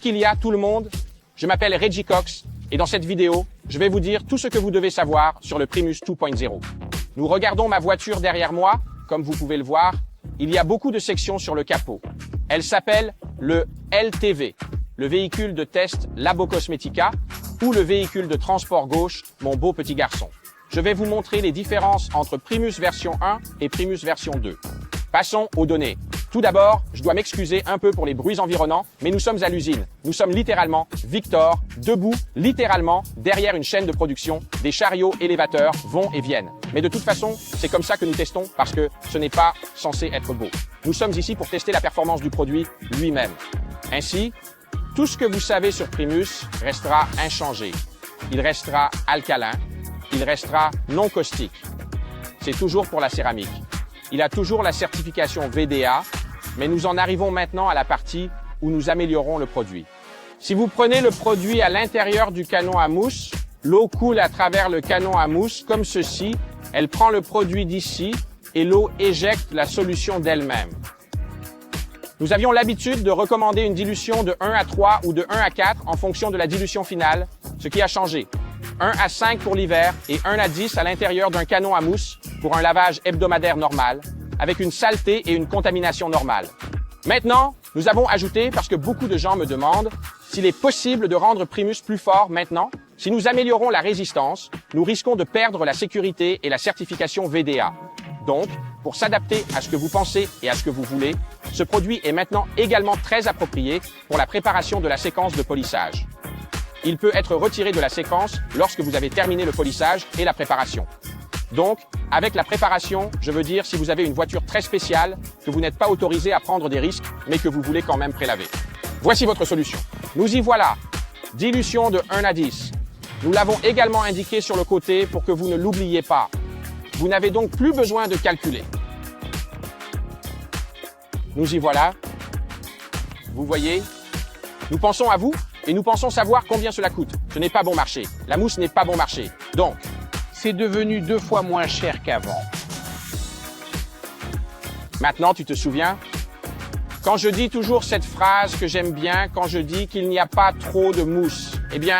qu'il y a, tout le monde. Je m'appelle Reggie Cox et dans cette vidéo, je vais vous dire tout ce que vous devez savoir sur le Primus 2.0. Nous regardons ma voiture derrière moi. Comme vous pouvez le voir, il y a beaucoup de sections sur le capot. Elle s'appelle le LTV, le véhicule de test Labo Cosmetica, ou le véhicule de transport gauche, mon beau petit garçon. Je vais vous montrer les différences entre Primus version 1 et Primus version 2. Passons aux données. Tout d'abord, je dois m'excuser un peu pour les bruits environnants, mais nous sommes à l'usine. Nous sommes littéralement Victor, debout, littéralement, derrière une chaîne de production. Des chariots élévateurs vont et viennent. Mais de toute façon, c'est comme ça que nous testons, parce que ce n'est pas censé être beau. Nous sommes ici pour tester la performance du produit lui-même. Ainsi, tout ce que vous savez sur Primus restera inchangé. Il restera alcalin, il restera non caustique. C'est toujours pour la céramique. Il a toujours la certification VDA, mais nous en arrivons maintenant à la partie où nous améliorons le produit. Si vous prenez le produit à l'intérieur du canon à mousse, l'eau coule à travers le canon à mousse comme ceci. Elle prend le produit d'ici et l'eau éjecte la solution d'elle-même. Nous avions l'habitude de recommander une dilution de 1 à 3 ou de 1 à 4 en fonction de la dilution finale, ce qui a changé. 1 à 5 pour l'hiver et 1 à 10 à l'intérieur d'un canon à mousse pour un lavage hebdomadaire normal, avec une saleté et une contamination normale. Maintenant, nous avons ajouté, parce que beaucoup de gens me demandent, s'il est possible de rendre Primus plus fort maintenant. Si nous améliorons la résistance, nous risquons de perdre la sécurité et la certification VDA. Donc, pour s'adapter à ce que vous pensez et à ce que vous voulez, ce produit est maintenant également très approprié pour la préparation de la séquence de polissage. Il peut être retiré de la séquence lorsque vous avez terminé le polissage et la préparation. Donc, avec la préparation, je veux dire si vous avez une voiture très spéciale, que vous n'êtes pas autorisé à prendre des risques, mais que vous voulez quand même prélaver. Voici votre solution. Nous y voilà. Dilution de 1 à 10. Nous l'avons également indiqué sur le côté pour que vous ne l'oubliez pas. Vous n'avez donc plus besoin de calculer. Nous y voilà. Vous voyez, nous pensons à vous et nous pensons savoir combien cela coûte. Ce n'est pas bon marché. La mousse n'est pas bon marché. Donc, c'est devenu 2 fois moins cher qu'avant. Maintenant, tu te souviens? Quand je dis toujours cette phrase que j'aime bien, quand je dis qu'il n'y a pas trop de mousse, eh bien,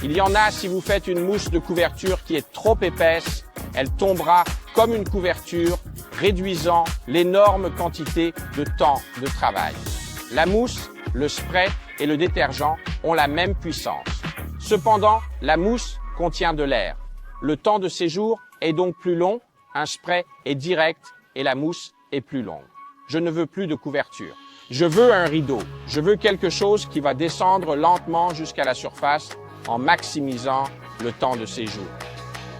il y en a si vous faites une mousse de couverture qui est trop épaisse, elle tombera comme une couverture, réduisant l'énorme quantité de temps de travail. La mousse, le spray et le détergent ont la même puissance. Cependant, la mousse contient de l'air. Le temps de séjour est donc plus long, un spray est direct et la mousse est plus longue. Je ne veux plus de couverture. Je veux un rideau. Je veux quelque chose qui va descendre lentement jusqu'à la surface en maximisant le temps de séjour.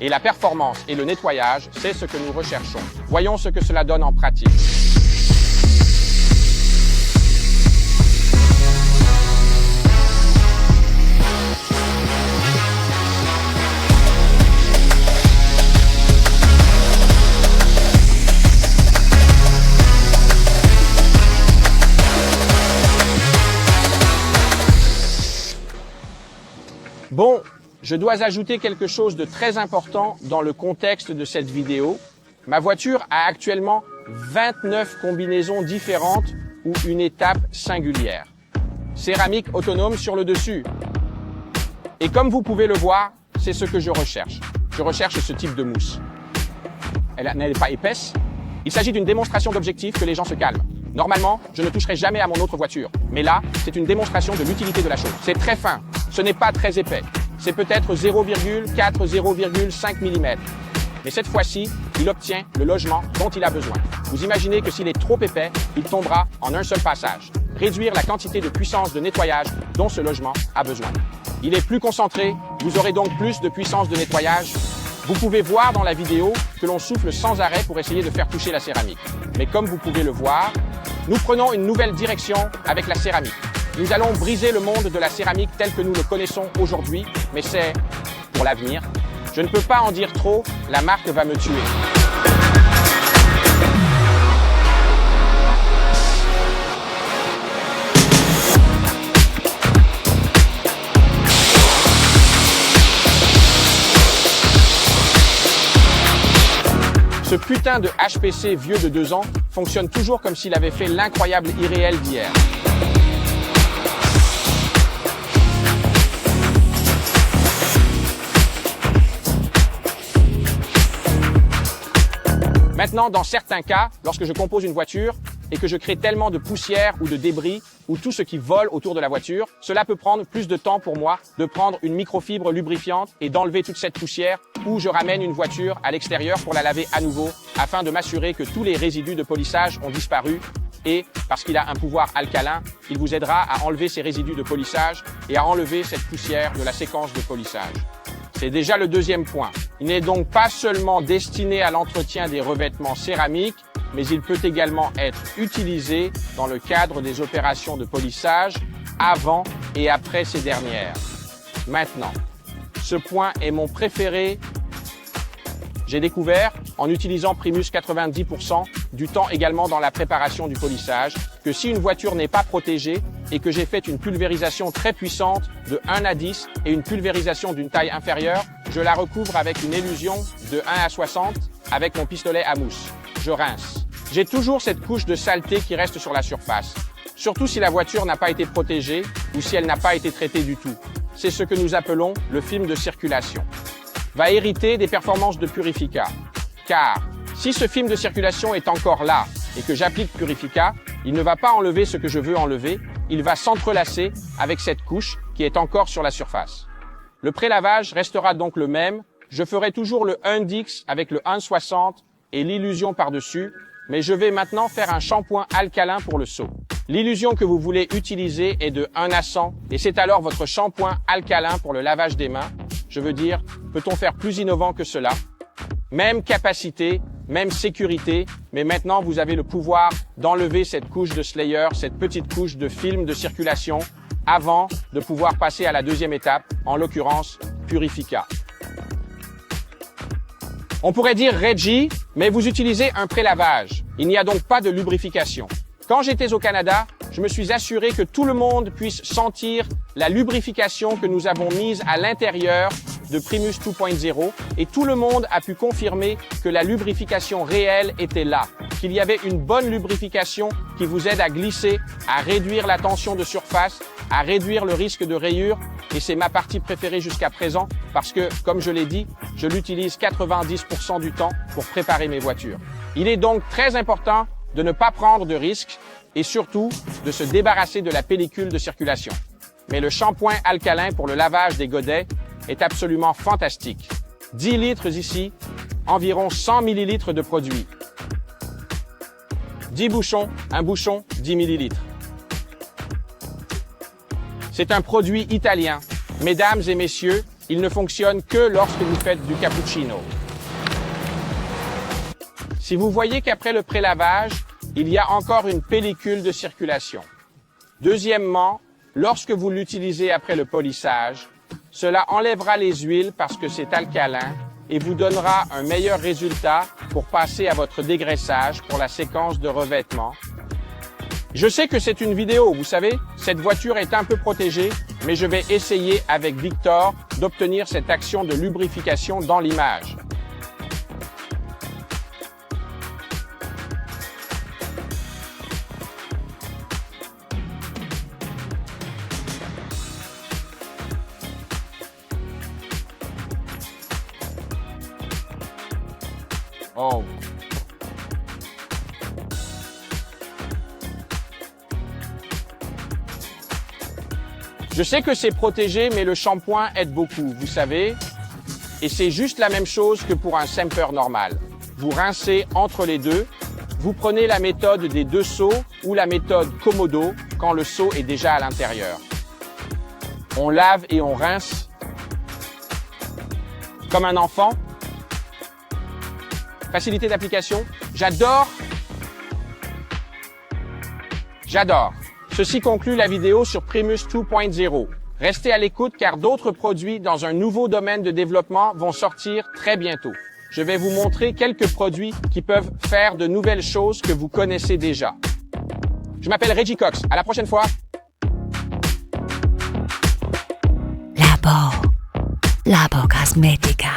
Et la performance et le nettoyage, c'est ce que nous recherchons. Voyons ce que cela donne en pratique. Bon, je dois ajouter quelque chose de très important dans le contexte de cette vidéo. Ma voiture a actuellement 29 combinaisons différentes ou une étape singulière. Céramique autonome sur le dessus. Et comme vous pouvez le voir, c'est ce que je recherche. Je recherche ce type de mousse. Elle n'est pas épaisse. Il s'agit d'une démonstration d'objectif que les gens se calment. Normalement, je ne toucherai jamais à mon autre voiture. Mais là, c'est une démonstration de l'utilité de la chose. C'est très fin. Ce n'est pas très épais. C'est peut-être 0,4-0,5 mm. Mais cette fois-ci, il obtient le logement dont il a besoin. Vous imaginez que s'il est trop épais, il tombera en un seul passage. Réduire la quantité de puissance de nettoyage dont ce logement a besoin. Il est plus concentré, vous aurez donc plus de puissance de nettoyage. Vous pouvez voir dans la vidéo que l'on souffle sans arrêt pour essayer de faire toucher la céramique. Mais comme vous pouvez le voir, nous prenons une nouvelle direction avec la céramique. Nous allons briser le monde de la céramique tel que nous le connaissons aujourd'hui, mais c'est pour l'avenir. Je ne peux pas en dire trop, la marque va me tuer. Ce putain de HPC vieux de 2 ans fonctionne toujours comme s'il avait fait l'incroyable irréel d'hier. Maintenant, dans certains cas, lorsque je compose une voiture et que je crée tellement de poussière ou de débris ou tout ce qui vole autour de la voiture, cela peut prendre plus de temps pour moi de prendre une microfibre lubrifiante et d'enlever toute cette poussière, ou je ramène une voiture à l'extérieur pour la laver à nouveau afin de m'assurer que tous les résidus de polissage ont disparu. Et, parce qu'il a un pouvoir alcalin, il vous aidera à enlever ces résidus de polissage et à enlever cette poussière de la séquence de polissage. C'est déjà le deuxième point. Il n'est donc pas seulement destiné à l'entretien des revêtements céramiques, mais il peut également être utilisé dans le cadre des opérations de polissage avant et après ces dernières. Maintenant, ce point est mon préféré. J'ai découvert, en utilisant Primus 90% du temps également dans la préparation du polissage, que si une voiture n'est pas protégée et que j'ai fait une pulvérisation très puissante de 1 à 10 et une pulvérisation d'une taille inférieure, je la recouvre avec une élution de 1 à 60 avec mon pistolet à mousse. Je rince. J'ai toujours cette couche de saleté qui reste sur la surface, surtout si la voiture n'a pas été protégée ou si elle n'a pas été traitée du tout. C'est ce que nous appelons le film de circulation. Va hériter des performances de Purifica. Car si ce film de circulation est encore là et que j'applique Purifica, il ne va pas enlever ce que je veux enlever, il va s'entrelacer avec cette couche qui est encore sur la surface. Le prélavage restera donc le même, je ferai toujours le 1-Dix avec le 1,60 et l'illusion par-dessus, mais je vais maintenant faire un shampoing alcalin pour le seau. L'illusion que vous voulez utiliser est de 1 à 100 et c'est alors votre shampoing alcalin pour le lavage des mains. Je veux dire, peut-on faire plus innovant que cela? Même capacité, même sécurité, mais maintenant vous avez le pouvoir d'enlever cette couche de Slayer, cette petite couche de film de circulation, avant de pouvoir passer à la deuxième étape, en l'occurrence Purifica. On pourrait dire Reggie, mais vous utilisez un prélavage. Il n'y a donc pas de lubrification. Quand j'étais au Canada, je me suis assuré que tout le monde puisse sentir la lubrification que nous avons mise à l'intérieur de Primus 2.0 et tout le monde a pu confirmer que la lubrification réelle était là, qu'il y avait une bonne lubrification qui vous aide à glisser, à réduire la tension de surface, à réduire le risque de rayures et c'est ma partie préférée jusqu'à présent parce que, comme je l'ai dit, je l'utilise 90% du temps pour préparer mes voitures. Il est donc très important de ne pas prendre de risques et surtout de se débarrasser de la pellicule de circulation. Mais le shampoing alcalin pour le lavage des godets est absolument fantastique. 10 litres ici, environ 100 millilitres de produit. 10 bouchons, un bouchon, 10 millilitres. C'est un produit italien. Mesdames et messieurs, il ne fonctionne que lorsque vous faites du cappuccino. Si vous voyez qu'après le prélavage, il y a encore une pellicule de circulation. Deuxièmement, lorsque vous l'utilisez après le polissage, cela enlèvera les huiles parce que c'est alcalin et vous donnera un meilleur résultat pour passer à votre dégraissage pour la séquence de revêtement. Je sais que c'est une vidéo, vous savez, cette voiture est un peu protégée, mais je vais essayer avec Victor d'obtenir cette action de lubrification dans l'image. Oh. Je sais que c'est protégé, mais le shampoing aide beaucoup, vous savez. Et c'est juste la même chose que pour un semper normal. Vous rincez entre les deux. Vous prenez la méthode des 2 seaux ou la méthode Komodo quand le seau est déjà à l'intérieur. On lave et on rince comme un enfant. Facilité d'application. J'adore. Ceci conclut la vidéo sur Primus 2.0. Restez à l'écoute car d'autres produits dans un nouveau domaine de développement vont sortir très bientôt. Je vais vous montrer quelques produits qui peuvent faire de nouvelles choses que vous connaissez déjà. Je m'appelle Reggie Cox. À la prochaine fois. Labo Cosmetica.